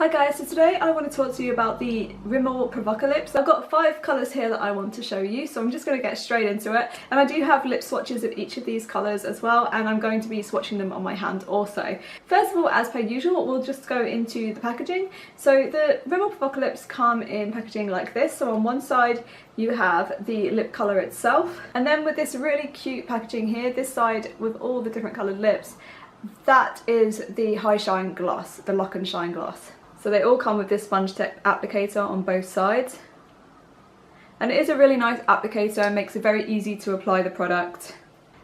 Hi guys, so today I want to talk to you about the Rimmel Provocalips. I've got 5 colours here that I want to show you, so I'm just going to get straight into it. And I do have lip swatches of each of these colours as well, and I'm going to be swatching them on my hand also. First of all, as per usual, we'll just go into the packaging. So the Rimmel Provocalips come in packaging like this. So on one side you have the lip colour itself, and then with this really cute packaging here, this side with all the different coloured lips, that is the High Shine Gloss, the Lock and Shine Gloss. So they all come with this sponge tip applicator on both sides. And it is a really nice applicator, it makes it very easy to apply the product.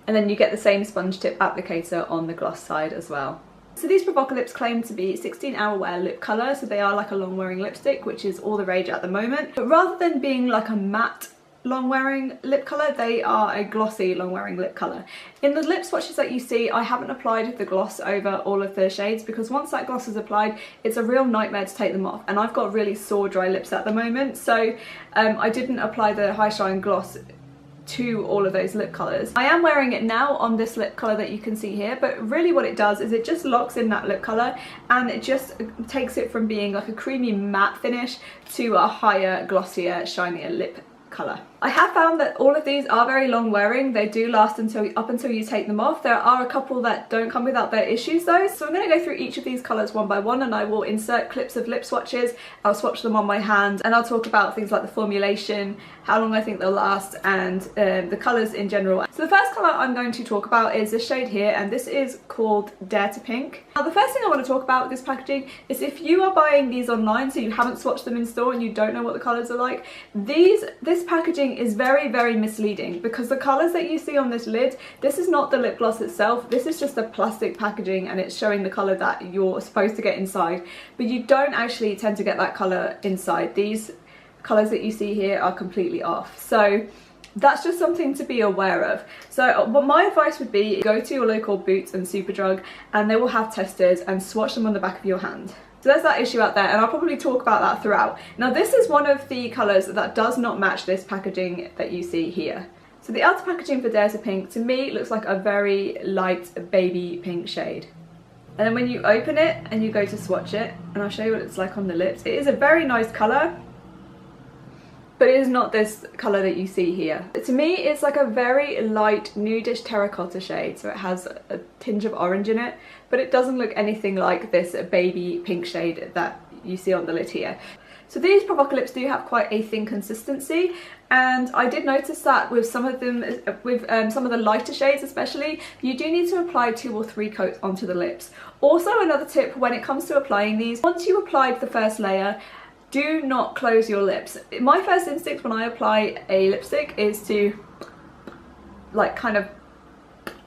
And then you get the same sponge tip applicator on the gloss side as well. So these Provocalips claim to be 16-hour wear lip colour, so they are like a long wearing lipstick, which is all the rage at the moment. But rather than being like a matte long wearing lip colour, they are a glossy long wearing lip colour. In the lip swatches that you see, I haven't applied the gloss over all of the shades because once that gloss is applied, it's a real nightmare to take them off, and I've got really sore dry lips at the moment, so I didn't apply the High Shine Gloss to all of those lip colours. I am wearing it now on this lip colour that you can see here, but really what it does is it just locks in that lip colour and it just takes it from being like a creamy matte finish to a higher, glossier, shinier lip colour. I have found that all of these are very long wearing. They do last up until you take them off. There are a couple that don't come without their issues though. So I'm going to go through each of these colours one by one, and I will insert clips of lip swatches. I'll swatch them on my hand, and I'll talk about things like the formulation, how long I think they'll last, and the colours in general. So the first colour I'm going to talk about is this shade here, and this is called Dare to Pink. Now the first thing I want to talk about with this packaging is if you are buying these online, so you haven't swatched them in store and you don't know what the colours are like, this packaging is very misleading because the colours that you see on this lid, this is not the lip gloss itself, this is just the plastic packaging and it's showing the colour that you're supposed to get inside, but you don't actually tend to get that colour inside. These colours that you see here are completely off, so that's just something to be aware of. So what my advice would be, go to your local Boots and Superdrug and they will have testers, and swatch them on the back of your hand. So there's that issue out there, and I'll probably talk about that throughout. Now this is one of the colours that does not match this packaging that you see here. So the outer packaging for Dare to Pink to me looks like a very light baby pink shade. And then when you open it and you go to swatch it, and I'll show you what it's like on the lips, it is a very nice colour, but it is not this colour that you see here. To me, it's like a very light nudish terracotta shade, so it has a tinge of orange in it, but it doesn't look anything like this baby pink shade that you see on the lid here. So these Provocalips do have quite a thin consistency, and I did notice that with some of them, with some of the lighter shades especially, you do need to apply 2 or 3 coats onto the lips. Also, another tip when it comes to applying these, once you applied the first layer, do not close your lips. My first instinct when I apply a lipstick is to like kind of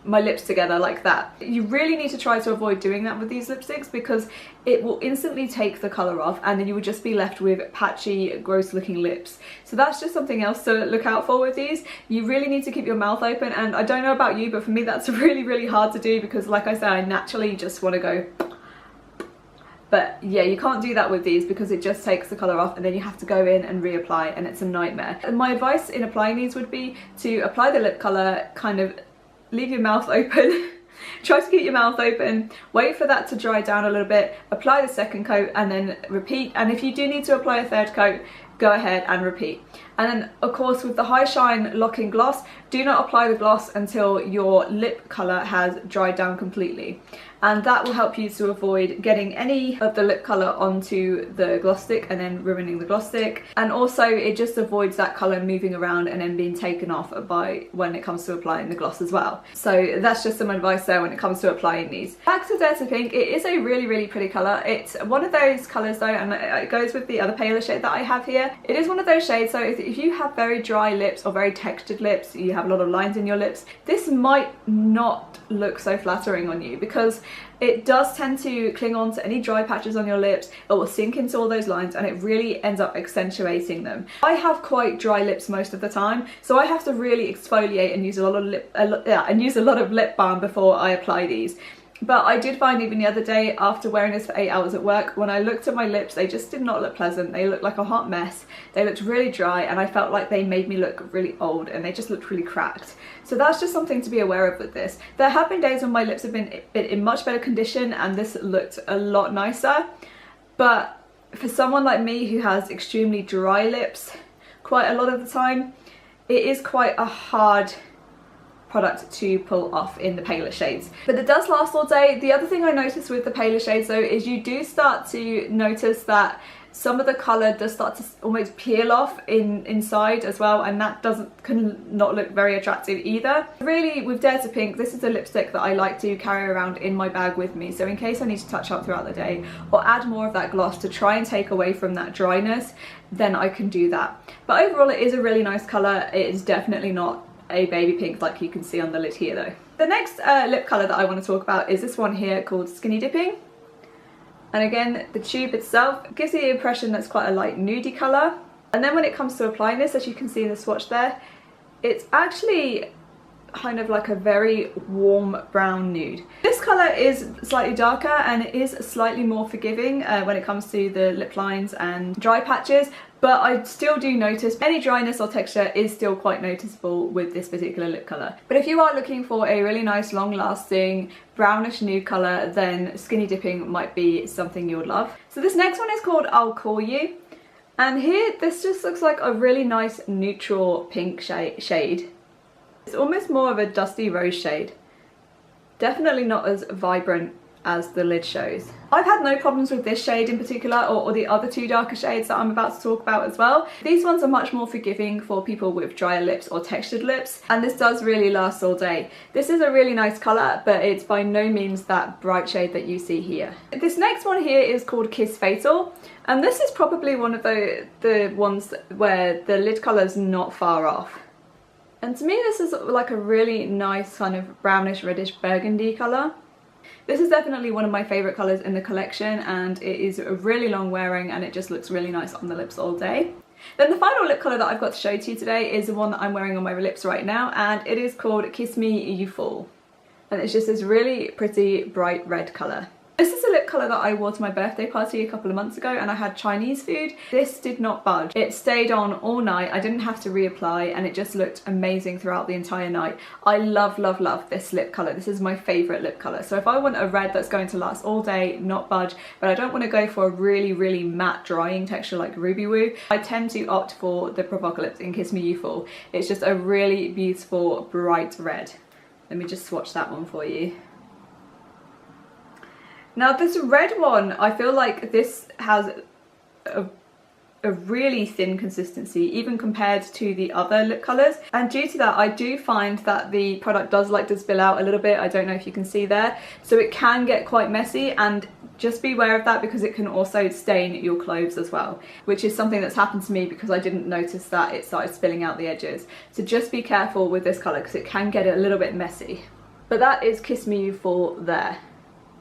my lips together like that. You really need to try to avoid doing that with these lipsticks because it will instantly take the colour off, and then you would just be left with patchy, gross looking lips. So that's just something else to look out for with these. You really need to keep your mouth open, and I don't know about you, but for me that's really hard to do because like I said, I naturally just want to go. But yeah, you can't do that with these because it just takes the colour off and then you have to go in and reapply, and it's a nightmare. And my advice in applying these would be to apply the lip colour, kind of leave your mouth open, try to keep your mouth open, wait for that to dry down a little bit, apply the second coat and then repeat. And if you do need to apply a third coat, go ahead and repeat. And then of course with the High Shine Locking Gloss, do not apply the gloss until your lip colour has dried down completely. And that will help you to avoid getting any of the lip colour onto the gloss stick and then ruining the gloss stick. And also it just avoids that colour moving around and then being taken off by when it comes to applying the gloss as well. So that's just some advice there when it comes to applying these. Back to Dare to Pink, it is a really pretty colour. It's one of those colours though, and it goes with the other paler shade that I have here. It is one of those shades, so if you have very dry lips or very textured lips, you have a lot of lines in your lips, this might not look so flattering on you because it does tend to cling on to any dry patches on your lips. It will sink into all those lines and it really ends up accentuating them. I have quite dry lips most of the time, so I have to really exfoliate and use a lot of lip balm before I apply these. But I did find even the other day after wearing this for 8 hours at work, when I looked at my lips, they just did not look pleasant. They looked like a hot mess. They looked really dry and I felt like they made me look really old and they just looked really cracked. So that's just something to be aware of with this. There have been days when my lips have been in much better condition and this looked a lot nicer, but for someone like me who has extremely dry lips quite a lot of the time, it is quite a hard product to pull off in the paler shades. But it does last all day. The other thing I noticed with the paler shades though is you do start to notice that some of the colour does start to almost peel off inside as well, and that can not look very attractive either. Really, with Dare to Pink, this is a lipstick that I like to carry around in my bag with me, so in case I need to touch up throughout the day or add more of that gloss to try and take away from that dryness, then I can do that. But overall it is a really nice colour. It is definitely not a baby pink like you can see on the lid here though. The next lip colour that I want to talk about is this one here called Skinny Dipping. And again, the tube itself gives you the impression that's quite a light nudie colour. And then when it comes to applying this, as you can see in the swatch there, it's actually kind of like a very warm brown nude. This colour is slightly darker and it is slightly more forgiving when it comes to the lip lines and dry patches, but I still do notice any dryness or texture is still quite noticeable with this particular lip colour. But if you are looking for a really nice long lasting brownish nude colour, then Skinny Dipping might be something you would love. So this next one is called I'll Call You, and here this just looks like a really nice neutral pink shade. It's almost more of a dusty rose shade. Definitely not as vibrant as the lid shows. I've had no problems with this shade in particular or the other two darker shades that I'm about to talk about as well. These ones are much more forgiving for people with drier lips or textured lips, and this does really last all day. This is a really nice colour, but it's by no means that bright shade that you see here. This next one here is called Kiss Fatal, and this is probably one of the ones where the lid colour's not far off. And to me this is like a really nice kind of brownish reddish burgundy colour. This is definitely one of my favourite colours in the collection, and it is really long wearing and it just looks really nice on the lips all day. Then the final lip colour that I've got to show to you today is the one that I'm wearing on my lips right now, and it is called Kiss Me You Fall. And it's just this really pretty bright red colour. This is a lip colour that I wore to my birthday party a couple of months ago, and I had Chinese food. This did not budge. It stayed on all night. I didn't have to reapply and it just looked amazing throughout the entire night. I love, love, love this lip colour. This is my favourite lip colour. So if I want a red that's going to last all day, not budge, but I don't want to go for a really, really matte drying texture like Ruby Woo, I tend to opt for the Provocalips in Kiss Me You Fall. It's just a really beautiful bright red. Let me just swatch that one for you. Now this red one, I feel like this has a really thin consistency even compared to the other lip colours, and due to that I do find that the product does like to spill out a little bit. I don't know if you can see there, so it can get quite messy, and just be aware of that because it can also stain your clothes as well, which is something that's happened to me because I didn't notice that it started spilling out the edges. So just be careful with this colour because it can get a little bit messy. But that is Kiss Me You Fall there.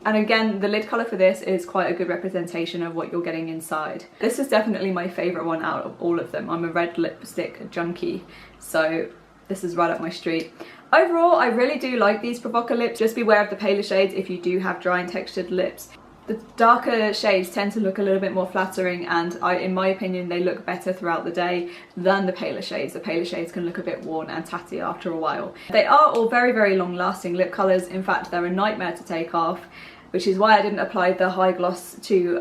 And again, the lid colour for this is quite a good representation of what you're getting inside. This is definitely my favourite one out of all of them. I'm a red lipstick junkie, so this is right up my street. Overall, I really do like these Provocalips. Just beware of the paler shades if you do have dry and textured lips. The darker shades tend to look a little bit more flattering, and in my opinion they look better throughout the day than the paler shades. The paler shades can look a bit worn and tatty after a while. They are all very, very long lasting lip colours. In fact, they're a nightmare to take off, which is why I didn't apply the high gloss to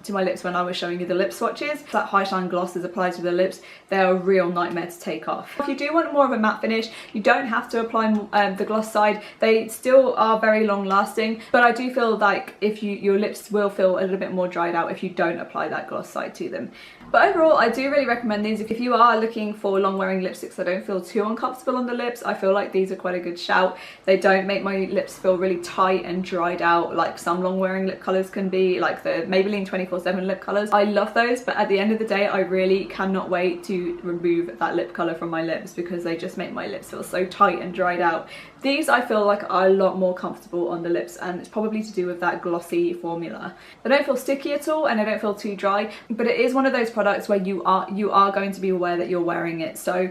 my lips when I was showing you the lip swatches. That high shine gloss is applied to the lips. They're a real nightmare to take off. If you do want more of a matte finish, you don't have to apply the gloss side. They still are very long lasting, but I do feel like if your lips will feel a little bit more dried out if you don't apply that gloss side to them. But overall, I do really recommend these. If you are looking for long wearing lipsticks that don't feel too uncomfortable on the lips, I feel like these are quite a good shout. They don't make my lips feel really tight and dried out like some long wearing lip colours can be, like the Maybelline 24/7 lip colours. I love those, but at the end of the day, I really cannot wait to remove that lip colour from my lips because they just make my lips feel so tight and dried out. These I feel like are a lot more comfortable on the lips, and it's probably to do with that glossy formula. They don't feel sticky at all and they don't feel too dry, but it is one of those products where you are going to be aware that you're wearing it. So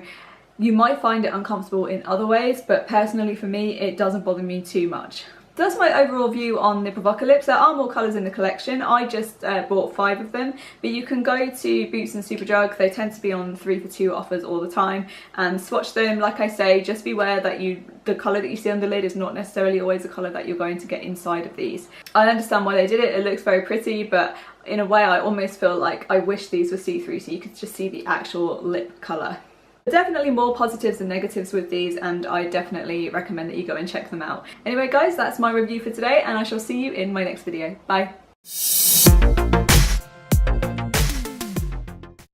you might find it uncomfortable in other ways, but personally for me, it doesn't bother me too much. So that's my overall view on the Provocalips. There are more colours in the collection. I just bought 5 of them, but you can go to Boots and Superdrug. They tend to be on 3 for 2 offers all the time, and swatch them. Like I say, just beware that the colour that you see on the lid is not necessarily always the colour that you're going to get inside of these. I understand why they did it. It looks very pretty, but in a way I almost feel like I wish these were see-through so you could just see the actual lip colour. Definitely more positives than negatives with these, and I definitely recommend that you go and check them out. Anyway guys, that's my review for today, and I shall see you in my next video. Bye!